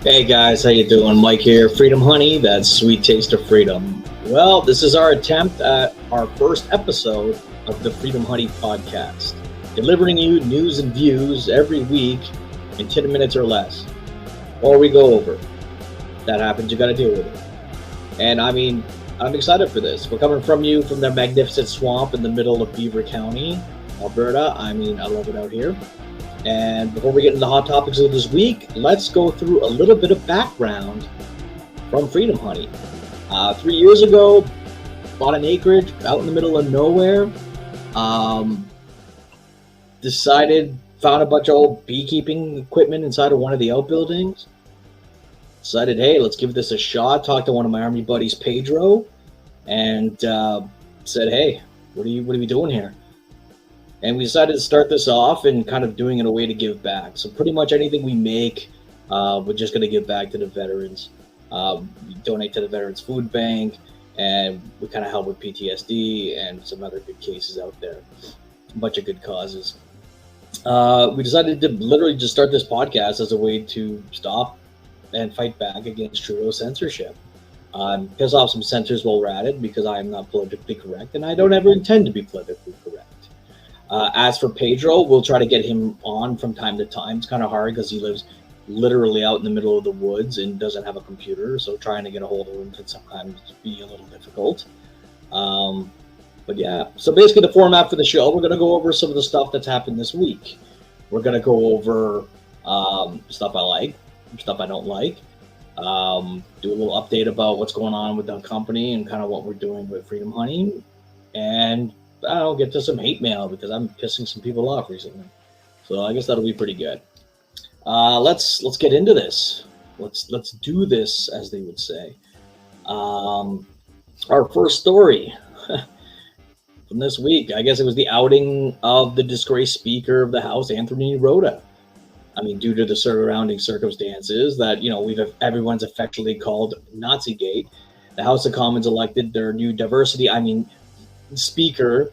Hey guys, how you doing? Mike here. Freedom Honey, that sweet taste of freedom. Well, this is our attempt at our first episode of the Freedom Honey podcast, delivering you news and views every week in 10 minutes or less. Or we go over. That happens, you gotta deal with it. And I'm excited for this. We're coming from you from the magnificent swamp in the middle of Beaver County, Alberta. I love it out here. And before we get into the hot topics of this week, let's go through a little bit of background from Freedom Honey. 3 years ago, bought an acreage out in the middle of nowhere. Found a bunch of old beekeeping equipment inside of one of the outbuildings. Decided, hey, let's give this a shot. Talked to one of my army buddies, Pedro, and said, hey, what are we doing here? And we decided to start this off and kind of doing it a way to give back. So pretty much anything we make, we're just going to give back to the veterans. We donate to the Veterans Food Bank, and we kind of help with PTSD and some other good cases out there. A bunch of good causes. We decided to literally just start this podcast as a way to stop and fight back against Trudeau censorship. Piss off some censors while we're at it, because I am not politically correct, and I don't ever intend to be politically correct. As for Pedro, we'll try to get him on from time to time. It's kind of hard because he lives literally out in the middle of the woods and doesn't have a computer, so trying to get a hold of him can sometimes be a little difficult. But yeah, so basically the format for the show, we're going to go over some of the stuff that's happened this week. We're going to go over stuff I like, stuff I don't like, do a little update about what's going on with the company and kind of what we're doing with Freedom Honey, and I'll get to some hate mail because I'm pissing some people off recently. So I guess that'll be pretty good. Let's get into this. Let's do this, as they would say. Our first story from this week, I guess it was the outing of the disgraced Speaker of the House, Anthony Rota. Due to the surrounding circumstances that, everyone's affectionately called Nazigate, the House of Commons elected their new Speaker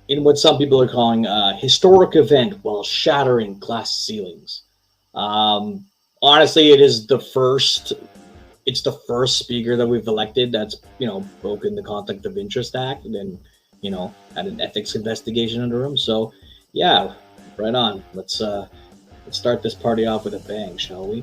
in what some people are calling a historic event while shattering glass ceilings. Honestly, it's the first Speaker that we've elected that's, broken the Conflict of Interest Act and then, had an ethics investigation under him. So yeah, right on. Let's start this party off with a bang, shall we?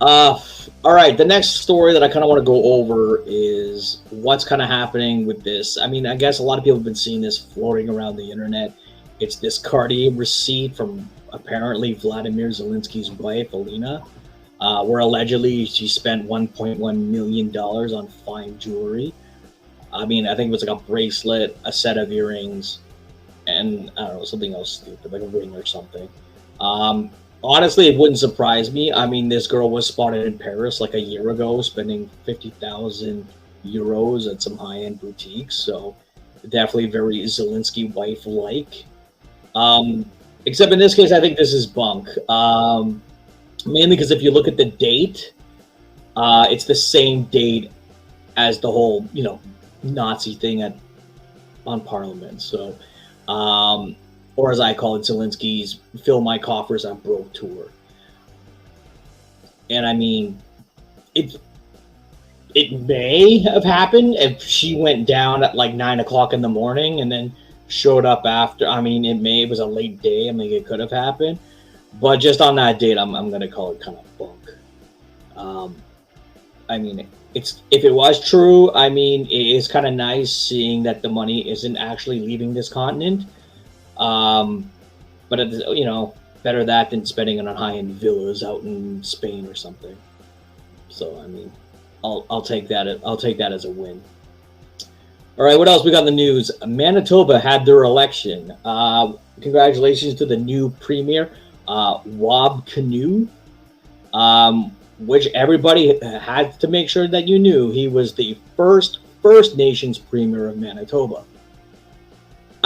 All right, the next story that I kind of want to go over is what's kind of happening with this. I guess a lot of people have been seeing this floating around the internet. It's this Cartier receipt from apparently Vladimir Zelensky's wife, Alina, where allegedly she spent $1.1 million on fine jewelry. I think it was like a bracelet, a set of earrings, and I don't know, something else stupid, like a ring or something. Honestly, it wouldn't surprise me. This girl was spotted in Paris like a year ago, spending 50,000 euros at some high-end boutiques. So definitely very Zelensky wife-like. Except in this case, I think this is bunk. Mainly because if you look at the date, it's the same date as the whole, Nazi thing on Parliament. So, or as I call it, Zelensky's Fill My Coffers, I'm Broke tour. And it may have happened if she went down at like 9 o'clock in the morning and then showed up after. It was a late day. It could have happened. But just on that date, I'm going to call it kind of bunk. If it was true, it is kind of nice seeing that the money isn't actually leaving this continent. But better that than spending it on high-end villas out in Spain or something. So I'll take that. I'll take that as a win. All right, what else we got in the news? Manitoba had their election. Congratulations to the new premier, Rob Canoe, which everybody had to make sure that you knew he was the First Nations premier of Manitoba.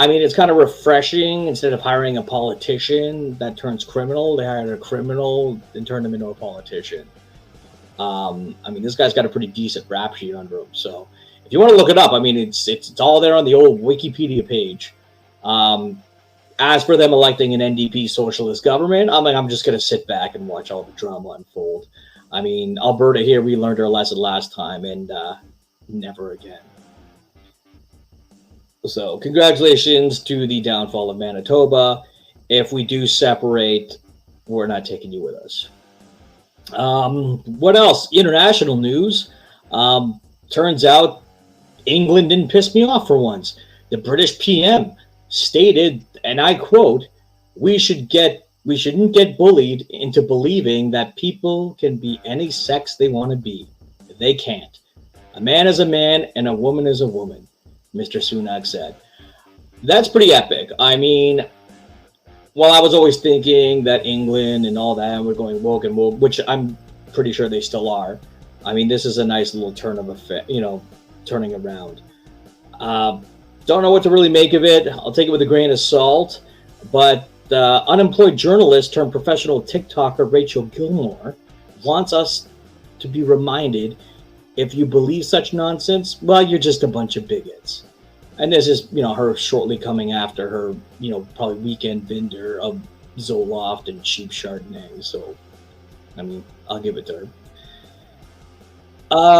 It's kind of refreshing. Instead of hiring a politician that turns criminal, they hired a criminal and turned him into a politician. This guy's got a pretty decent rap sheet under him. So if you want to look it up, it's all there on the old Wikipedia page. as for them electing an NDP socialist government, I'm just going to sit back and watch all the drama unfold. I mean, Alberta here, we learned our lesson last time, and never again. So congratulations to the downfall of Manitoba. If we do separate, we're not taking you with us. What else? International news. Turns out England didn't piss me off for once. The British PM stated, and I quote, we shouldn't get bullied into believing that people can be any sex they want to be. They can't. A man is a man and a woman is a woman, Mr. Sunak said. That's pretty epic. I mean, while I was always thinking that England and all that were going woke and woke, which I'm pretty sure they still are. I mean, this is a nice little turn of effect, turning around. Don't know what to really make of it. I'll take it with a grain of salt. But the unemployed journalist turned professional TikToker Rachel Gilmore wants us to be reminded, if you believe such nonsense, well, you're just a bunch of bigots. And this is, her shortly coming after her, probably weekend vendor of Zoloft and cheap Chardonnay. So, I mean, I'll give it to her.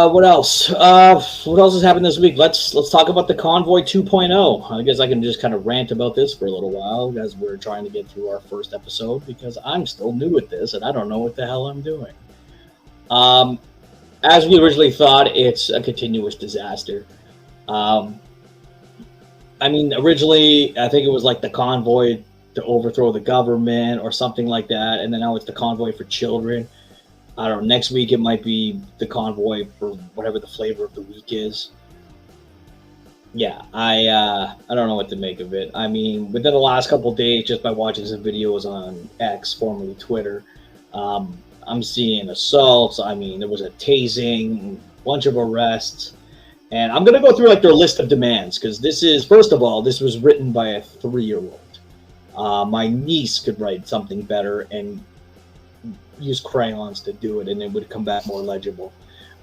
What else? What else has happened this week? Let's talk about the Convoy 2.0. I guess I can just kind of rant about this for a little while as we're trying to get through our first episode, because I'm still new at this and I don't know what the hell I'm doing. As we originally thought, it's a continuous disaster. I mean, originally, I think it was like the convoy to overthrow the government or something like that, and then now it's the convoy for children. I don't know, next week it might be the convoy for whatever the flavor of the week is. Yeah, I don't know what to make of it. I mean, within the last couple of days, just by watching some videos on X, formerly Twitter, I'm seeing assaults. I mean, there was a tasing, a bunch of arrests. And I'm going to go through like their list of demands, because this is, first of all, this was written by a 3-year-old. My niece could write something better and use crayons to do it, and it would come back more legible.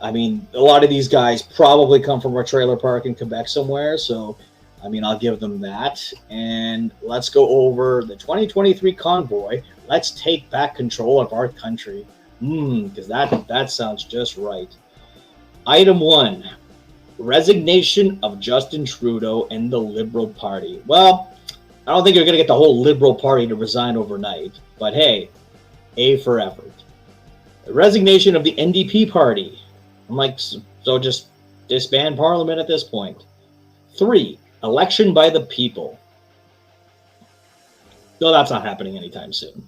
I mean, a lot of these guys probably come from a trailer park in Quebec somewhere, so, I mean, I'll give them that. And let's go over the 2023 convoy. Let's take back control of our country. Because that sounds just right. Item 1. Resignation of Justin Trudeau and the Liberal Party. Well, I don't think you're going to get the whole Liberal Party to resign overnight, but hey, A for effort. The resignation of the NDP party. I'm like, so just disband Parliament at this point. 3, election by the people. No, that's not happening anytime soon.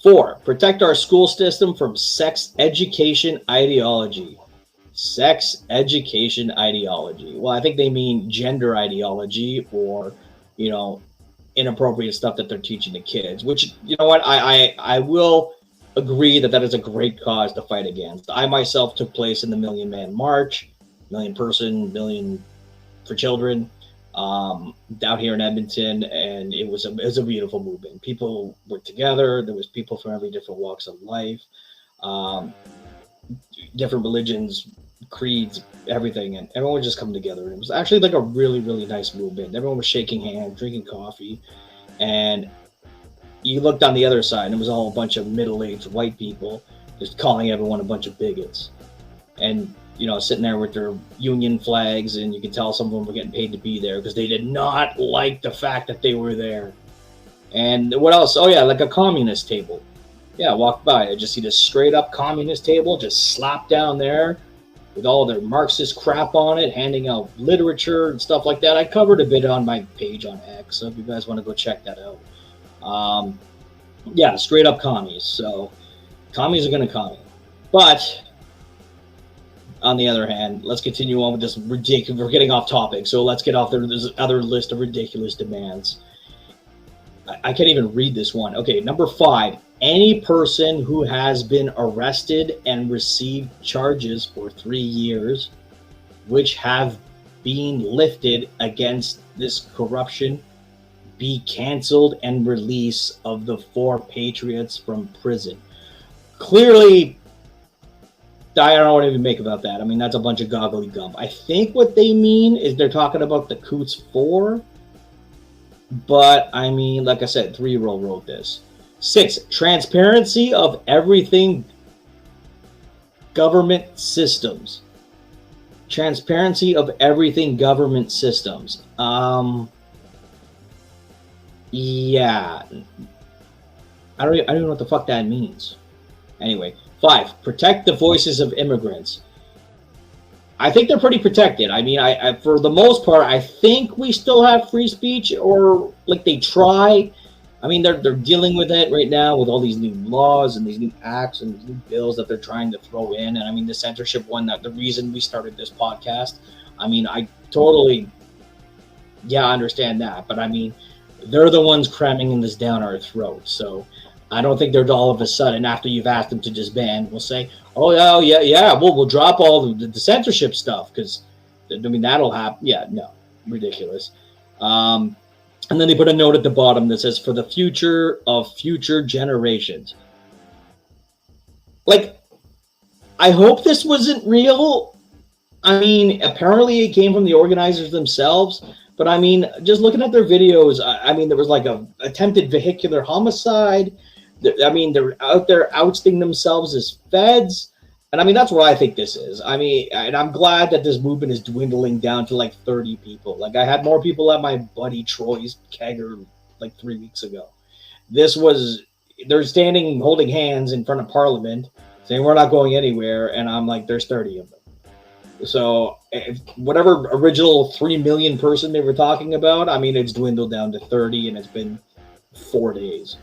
4, protect our school system from sex education ideology. Sex education ideology. Well, I think they mean gender ideology, or, inappropriate stuff that they're teaching the kids, which, you know what, I will agree that is a great cause to fight against. I myself took place in the Million Man March, Million for Children, out here in Edmonton, and it was a beautiful movement. People were together. There was people from every different walks of life, different religions, creeds, everything, and everyone would just come together. And it was actually like a really, really nice movement. Everyone was shaking hands, drinking coffee, and you looked on the other side, and it was all a bunch of middle-aged white people just calling everyone a bunch of bigots. And, sitting there with their union flags, and you could tell some of them were getting paid to be there because they did not like the fact that they were there. And what else? Oh, yeah, like a communist table. Yeah, I walked by. I just see this straight-up communist table just slapped down there with all their Marxist crap on it, handing out literature and stuff like that. I covered a bit on my page on X, so if you guys want to go check that out. Yeah, straight up commies. So commies are going to commie. But on the other hand, let's continue on with this ridiculous. We're getting off topic, so let's get off there. There's another list of ridiculous demands. I can't even read this one. Okay, number 5. Any person who has been arrested and received charges for 3 years, which have been lifted against this corruption, be canceled and release of the 4 patriots from prison. Clearly, I don't know what to even make about that. I mean, that's a bunch of gobbly gump. I think what they mean is they're talking about the Coots 4. But I mean, like I said, 3-year-old wrote this. 6, transparency of everything government systems. Transparency of everything government systems. Yeah. I don't even know what the fuck that means. Anyway, 5, protect the voices of immigrants. I think they're pretty protected. I mean, I for the most part, I think we still have free speech, or like they try. I mean, they're dealing with it right now with all these new laws and these new acts and these new bills that they're trying to throw in. And I mean, the censorship one, that the reason we started this podcast. I mean, I totally, yeah, I understand that, but I mean, they're the ones cramming this down our throats. So I don't think they're all of a sudden, after you've asked them to disband, will say, "Oh yeah, yeah, we'll drop all the censorship stuff," because I mean that'll happen. Yeah, no, ridiculous. And then they put a note at the bottom that says, "For the future of future generations." Like, I hope this wasn't real. I mean, apparently it came from the organizers themselves. But I mean, just looking at their videos, I mean, there was like a attempted vehicular homicide. I mean, they're out there ousting themselves as feds. And I mean, that's what I think this is. I mean, and I'm glad that this movement is dwindling down to like 30 people. Like, I had more people at my buddy Troy's kegger like 3 weeks ago. This was, they're standing holding hands in front of Parliament saying we're not going anywhere. And I'm like, there's 30 of them. So whatever original 3 million person they were talking about, I mean, it's dwindled down to 30, and it's been 4 days.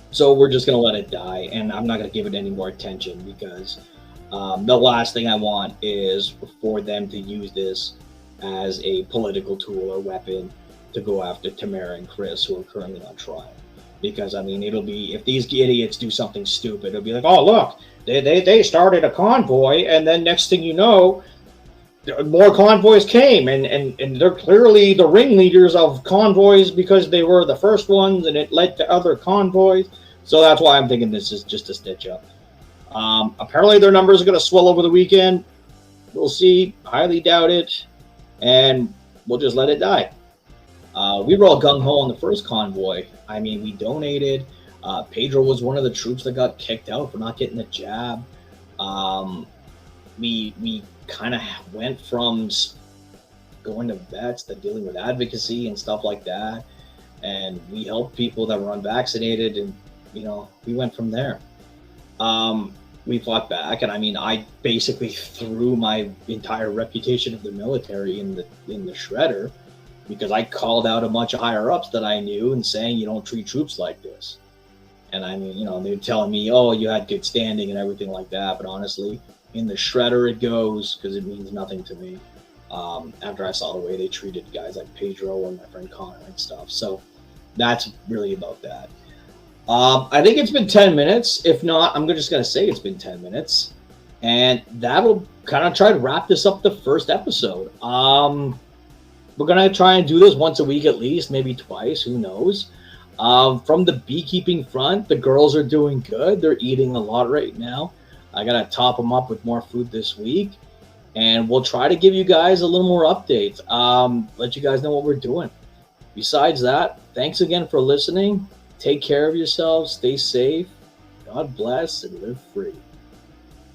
So we're just going to let it die, and I'm not going to give it any more attention, because the last thing I want is for them to use this as a political tool or weapon to go after Tamara and Chris, who are currently on trial. Because, I mean, it'll be, if these idiots do something stupid, it'll be like, oh, look, they started a convoy, and then next thing you know, more convoys came, and they're clearly the ringleaders of convoys because they were the first ones, and it led to other convoys. So that's why I'm thinking this is just a stitch up. Apparently their numbers are going to swell over the weekend. We'll see. Highly doubt it. And we'll just let it die. We were all gung-ho on the first convoy. I mean, we donated. Pedro was one of the troops that got kicked out for not getting the jab. We kind of went from going to vets to dealing with advocacy and stuff like that. And we helped people that were unvaccinated, and, you know, we went from there. We fought back, and I mean, I basically threw my entire reputation of the military in the shredder, because I called out a bunch of higher ups that I knew and saying, you don't treat troops like this. And I mean, you know, they were telling me, oh, you had good standing and everything like that. But honestly, in the shredder it goes, because it means nothing to me. After I saw the way they treated guys like Pedro and my friend Connor and stuff. So that's really about that. I think it's been 10 minutes. If not, I'm just going to say it's been 10 minutes. And that'll kind of try to wrap this up, the first episode. We're going to try and do this once a week at least, maybe twice, who knows. From the beekeeping front, the girls are doing good. They're eating a lot right now. I got to top them up with more food this week. And we'll try to give you guys a little more updates. Let you guys know what we're doing. Besides that, thanks again for listening. Take care of yourselves. Stay safe. God bless, and live free.